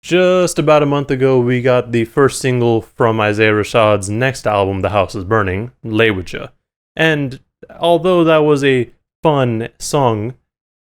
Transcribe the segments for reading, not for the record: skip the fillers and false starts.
Just about a month ago, we got the first single from Isaiah Rashad's next album, The House is Burning, Lay With Ya. And although that was a fun song,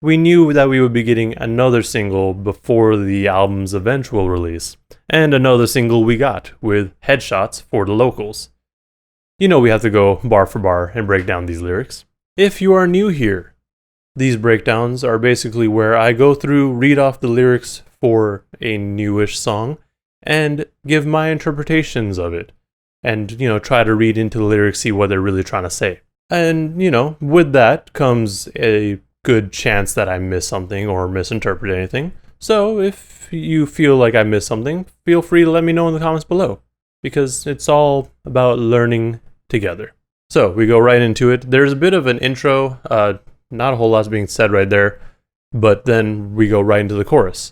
we knew that we would be getting another single before the album's eventual release. And another single we got, with headshots for the locals. You know we have to go bar for bar and break down these lyrics. If you are new here, these breakdowns are basically where I go through, read off the lyrics for a newish song, and give my interpretations of it. And, try to read into the lyrics, see what they're really trying to say. And, with that comes a good chance that I miss something or misinterpret anything. So if you feel like I missed something, feel free to let me know in the comments below, because it's all about learning together. So we go right into it. There's a bit of an intro, not a whole lot's being said right there, but then we go right into the chorus.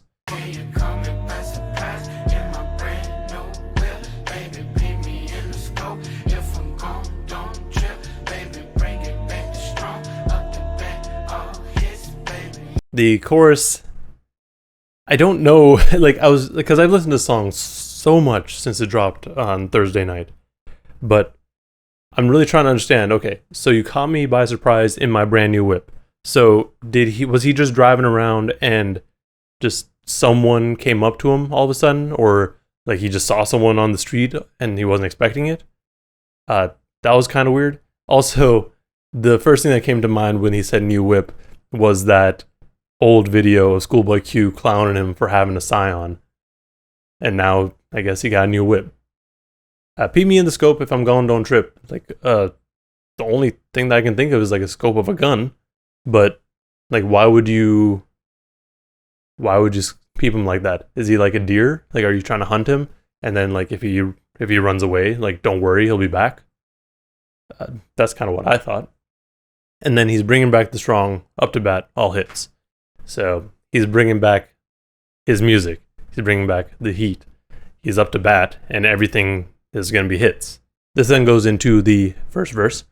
The chorus, I don't know, because I've listened to songs so much since it dropped on Thursday night, but I'm really trying to understand, okay, so you caught me by surprise in my brand new whip. So was he just driving around and just someone came up to him all of a sudden, or like he just saw someone on the street and he wasn't expecting it? That was kind of weird. Also, the first thing that came to mind when he said new whip was that old video of Schoolboy Q clowning him for having a Scion. And now, I guess he got a new whip. Peep me in the scope if I'm going, don't trip. The only thing that I can think of is like a scope of a gun. But, why would you peep him like that? Is he like a deer? Are you trying to hunt him? And then, if he runs away, don't worry, he'll be back. That's kind of what I thought. And then he's bringing back the strong, up to bat, all hits. So he's bringing back his music. He's bringing back the heat. He's up to bat, and everything is going to be hits. This then goes into the first verse.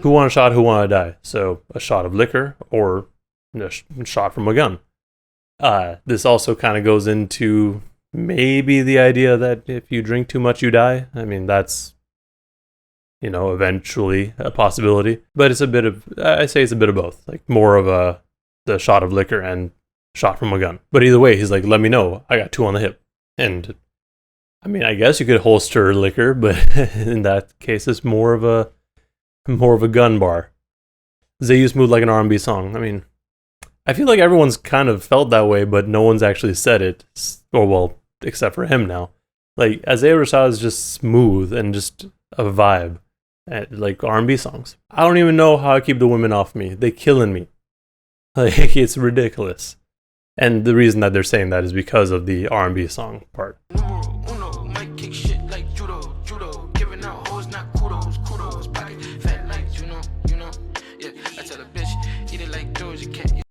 Who want a shot, who want to die? So a shot of liquor or a shot from a gun. This also kind of goes into maybe the idea that if you drink too much, you die. I mean, that's, eventually a possibility. But it's a bit of both. More of the shot of liquor and shot from a gun. But either way, he's like, let me know. I got 2 on the hip. And, I mean, I guess you could holster liquor, but in that case, it's more of a gun bar. Zayu smooth like an R&B song. I mean, I feel like everyone's kind of felt that way, but no one's actually said it. Or, well, except for him now. Isaiah Rashad is just smooth and just a vibe. Like R&B songs. I don't even know how I keep the women off me. They killing me. It's ridiculous. And the reason that they're saying that is because of the R&B song part.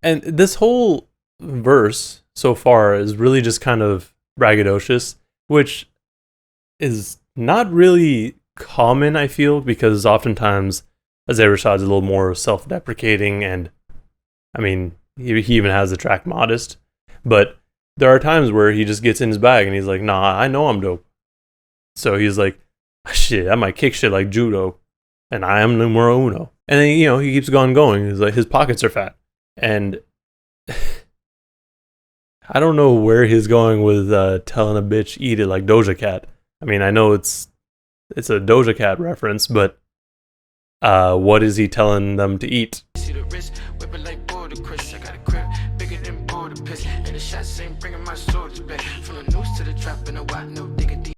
And this whole verse so far is really just kind of braggadocious, which is not really common, I feel, because oftentimes Isaiah Rashad's a little more self-deprecating, and I mean, he even has the track Modest, but there are times where he just gets in his bag and he's like, nah, I know I'm dope. So he's like, shit, I might kick shit like judo, and I am numero uno. And then, he keeps going. He's like, his pockets are fat. And I don't know where he's going with telling a bitch eat it like Doja Cat. I mean, I know it's a Doja Cat reference, but what is he telling them to eat?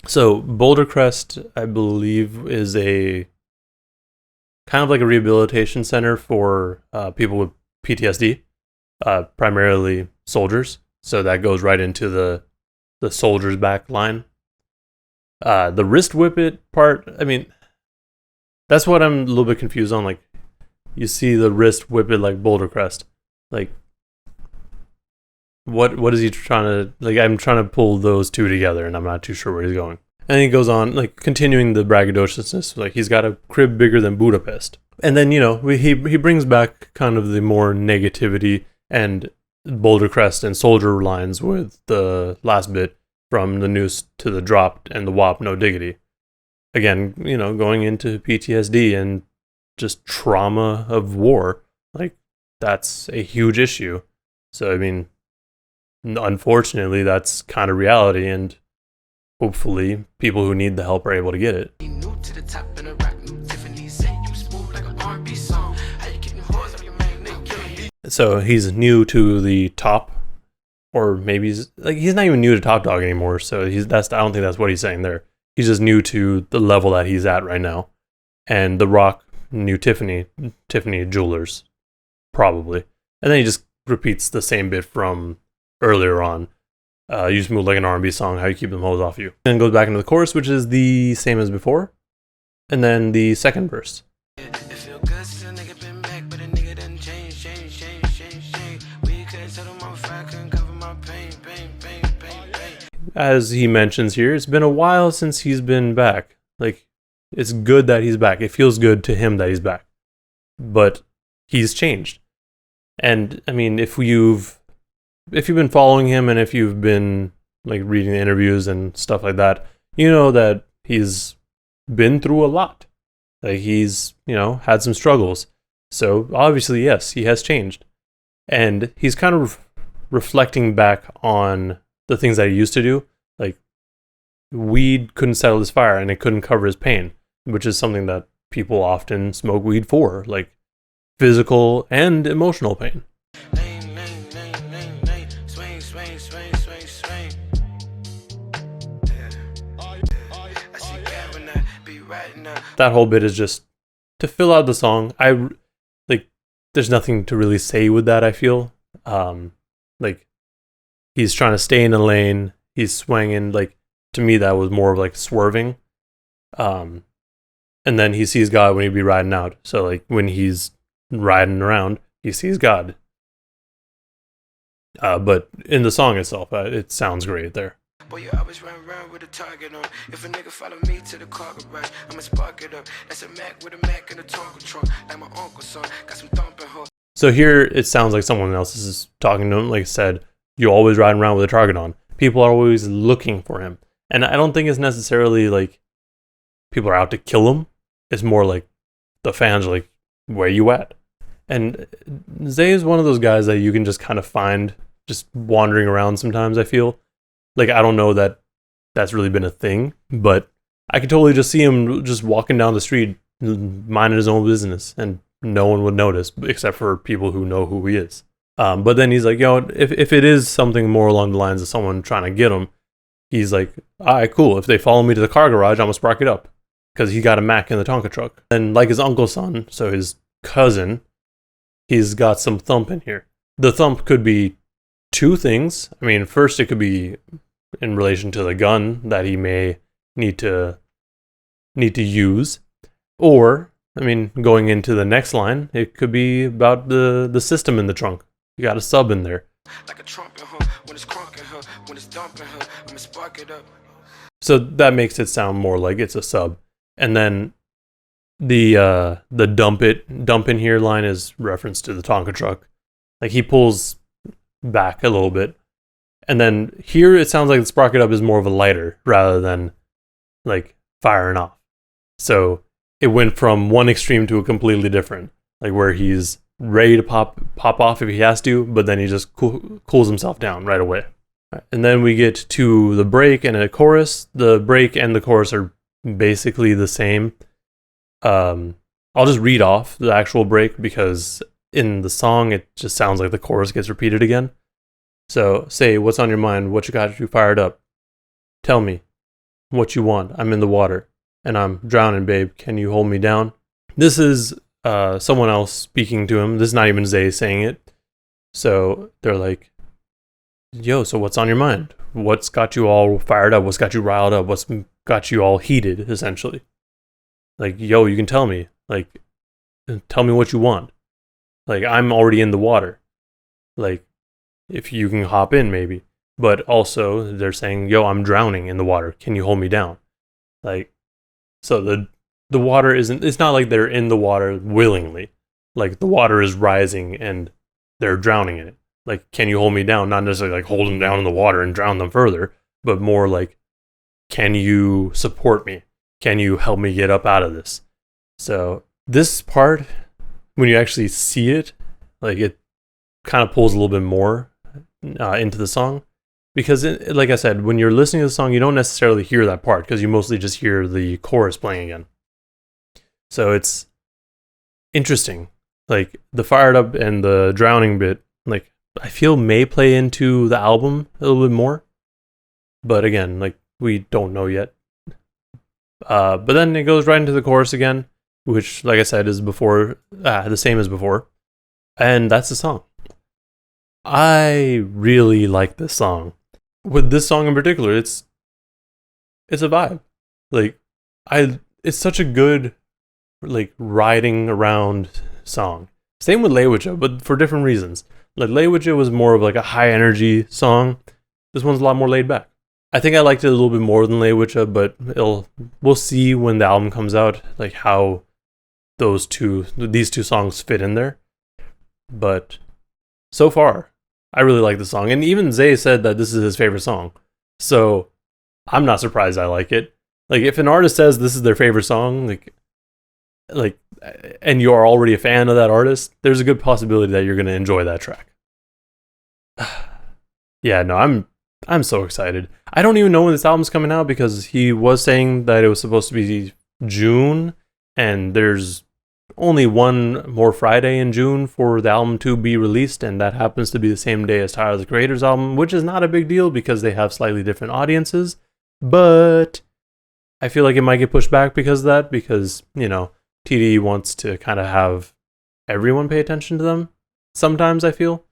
So Boulder Crest, I believe, is a kind of like a rehabilitation center for people with PTSD, primarily soldiers. So that goes right into the soldier's back line. The wrist whip it part, I mean, that's what I'm a little bit confused on. You see the wrist whip it like Boulder Crest. What is he trying to, I'm trying to pull those two together, and I'm not too sure where he's going. And he goes on, like, continuing the braggadociousness, like he's got a crib bigger than Budapest. And then, he brings back kind of the more negativity and Boulder Crest and Soldier lines with the last bit from the noose to the drop and the wop, no diggity. Again, going into PTSD and just trauma of war, like, that's a huge issue. So, I mean, unfortunately, that's kind of reality, and hopefully people who need the help are able to get it. So he's new to the top, or maybe he's not even new to Top Dog anymore. So I don't think that's what he's saying there. He's just new to the level that he's at right now. And The Rock knew Tiffany Jewelers, probably. And then he just repeats the same bit from earlier on. You just move like an R&B song, how you keep them hoes off you. Then goes back into the chorus, which is the same as before. And then the second verse. As he mentions here, it's been a while since he's been back. Like, it's good that he's back. It feels good to him that he's back. But he's changed. And, I mean, if you've been following him and if you've been, like, reading the interviews and stuff like that, you know that he's been through a lot. Like, he's, had some struggles. So, obviously, yes, he has changed. And he's kind of reflecting back on the things that he used to do. Like, weed couldn't settle his fire and it couldn't cover his pain, which is something that people often smoke weed for, like physical and emotional pain. That whole bit is just to fill out the song. There's nothing to really say with that, I feel. He's trying to stay in the lane. He's swinging. Like, to me, that was more of like swerving. And then he sees God when he'd be riding out. So, like, when he's riding around, he sees God. But in the song itself, it sounds great there. Boy, you always run around with a target on. If a nigga follow me to the cargo ride, I'ma spark it up. That's a Mac with a Mac and a Tonka truck. Like my uncle's son, got some thumping her. So here it sounds like someone else is talking to him. Like I said, you always riding around with a target on. People are always looking for him. And I don't think it's necessarily like people are out to kill him. It's more like the fans are like, where you at? And Zay is one of those guys that you can just kind of find just wandering around sometimes, I feel. Like, I don't know that that's really been a thing, but I could totally just see him just walking down the street, minding his own business, and no one would notice, except for people who know who he is. But then he's like, if it is something more along the lines of someone trying to get him, he's like, all right, cool. If they follow me to the car garage, I'm going to spark it up. Because he got a Mac in the Tonka truck. And like his uncle's son, so his cousin, he's got some thump in here. The thump could be two things. I mean, first, it could be in relation to the gun that he may need to use. Or, I mean, going into the next line, it could be about the system in the trunk. You got a sub in there. Like a trumpet, when it's crunking, when it's dumping, I'm gonna spark it up. So that makes it sound more like it's a sub. And then the dump in here line is reference to the Tonka truck. Like, he pulls back a little bit. And then here it sounds like the spark it up is more of a lighter rather than like firing off. So it went from one extreme to a completely different, like where he's ready to pop off if he has to, but then he just cools himself down right away. And then we get to the break and a chorus. The break and the chorus are basically the same. I'll just read off the actual break because in the song it just sounds like the chorus gets repeated again. So, say, what's on your mind? What you got you fired up? Tell me what you want. I'm in the water and I'm drowning, babe. Can you hold me down? This is someone else speaking to him. This is not even Zay saying it. So they're like, yo, so what's on your mind? What's got you all fired up? What's got you riled up? What's got you all heated, essentially? Like, yo, you can tell me. Like, tell me what you want. Like, I'm already in the water. Like, if you can hop in, maybe. But also, they're saying, yo, I'm drowning in the water. Can you hold me down? Like, so the water isn't, it's not like they're in the water willingly. Like, the water is rising and they're drowning in it. Like, can you hold me down? Not necessarily like hold them down in the water and drown them further, but more like, can you support me? Can you help me get up out of this? So this part, when you actually see it, like, it kind of pulls a little bit more into the song. Because, like I said, when you're listening to the song, you don't necessarily hear that part because you mostly just hear the chorus playing again. So it's interesting. Like, the fired up and the drowning bit, like, I feel may play into the album a little bit more. But again, like, we don't know yet. But then it goes right into the chorus again, which, like I said, is the same as before. And that's the song. I really like this song. With this song in particular, it's a vibe. Like, it's such a good, like, riding around song. Same with Lewicha, but for different reasons. Like, Lewicha was more of like a high energy song. This one's a lot more laid back. I think I liked it a little bit more than Lewicha, but we'll see when the album comes out, like, how these two songs fit in there. But so far, I really like the song. And even Zay said that this is his favorite song. So I'm not surprised I like it. Like, if an artist says this is their favorite song, like, and you are already a fan of that artist, there's a good possibility that you're going to enjoy that track. Yeah, no, I'm so excited. I don't even know when this album's coming out because he was saying that it was supposed to be June, and there's only one more Friday in June for the album to be released, and that happens to be the same day as Tyler the Creator's album, which is not a big deal because they have slightly different audiences, but I feel like it might get pushed back because of that, because, you know, TDE wants to kind of have everyone pay attention to them sometimes, I feel,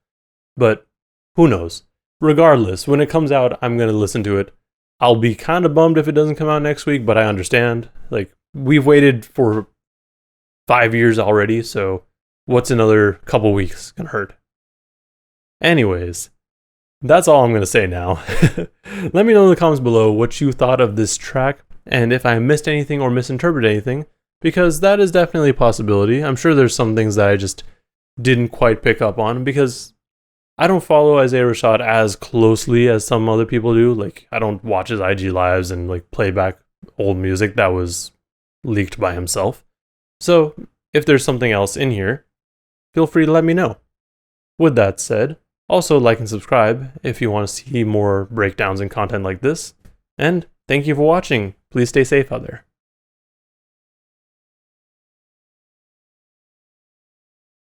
but who knows. Regardless, when it comes out, I'm going to listen to it. I'll be kind of bummed if it doesn't come out next week, but I understand. Like, we've waited for 5 years already, so what's another couple weeks gonna hurt? Anyways, that's all I'm gonna say now. Let me know in the comments below what you thought of this track, and if I missed anything or misinterpreted anything, because that is definitely a possibility. I'm sure there's some things that I just didn't quite pick up on, because I don't follow Isaiah Rashad as closely as some other people do. Like, I don't watch his IG lives and, like, play back old music that was leaked by himself. So, if there's something else in here, feel free to let me know. With that said, also like and subscribe if you want to see more breakdowns and content like this. And thank you for watching. Please stay safe out there.